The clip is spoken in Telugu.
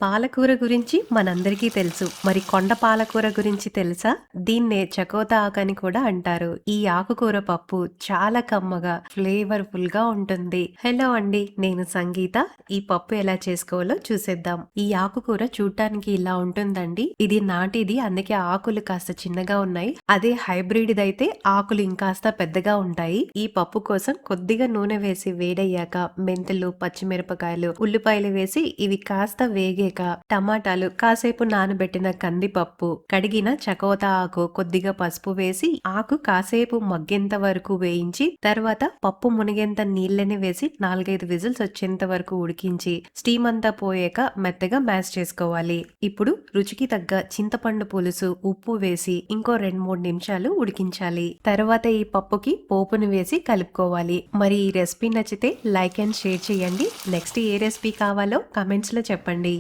పాలకూర గురించి మనందరికీ తెలుసు. మరి కొండ పాలకూర గురించి తెలుసా? దీన్నే చకోతా ఆకని కూడా అంటారు. ఈ ఆకుకూర పప్పు చాలా కమ్మగా, ఫ్లేవర్‌ఫుల్‌గా ఉంటుంది. హలో అండి. నేను సంగీత. ఈ పప్పు ఎలా చేసుకోవాలో చూసేద్దాం. ఈ ఆకుకూర చూడ్డానికి ఇలా ఉంటుందండి. ఇది నాటిది, అందుకే ఆకులు కాస్త చిన్నగా ఉన్నాయి. అదే హైబ్రిడ్‌దైతే ఆకులు ఇంకాస్త పెద్దగా ఉంటాయి. ఈ పప్పు కోసం కొద్దిగా నూనె వేసి వేడయ్యాక మెంతులు, పచ్చిమిరపకాయలు, ఉల్లిపాయలు వేసి ఇవి కాస్త వేగాక టమాటాలు, కాసేపు నానబెట్టిన కందిపప్పు, కడిగిన చకోతా ఆకు, కొద్దిగా పసుపు వేసి ఆకు కాసేపు మగ్గేంత వరకు వేయించి తర్వాత పప్పు మునిగేంత నీళ్ళని వేసి 4-5 విజిల్స్ వచ్చేంత వరకు ఉడికించి స్టీమ్ అంతా పోయాక మెత్తగా మ్యాష్ చేసుకోవాలి. ఇప్పుడు రుచికి తగ్గ చింతపండు పులుసు, ఉప్పు వేసి ఇంకో 2-3 నిమిషాలు ఉడికించాలి. తర్వాత ఈ పప్పుకి పోపును వేసి కలుపుకోవాలి. మరి ఈ రెసిపీ నచ్చితే లైక్ అండ్ షేర్ చేయండి. నెక్స్ట్ ఏ రెసిపీ కావాలో కమెంట్స్ లో చెప్పండి.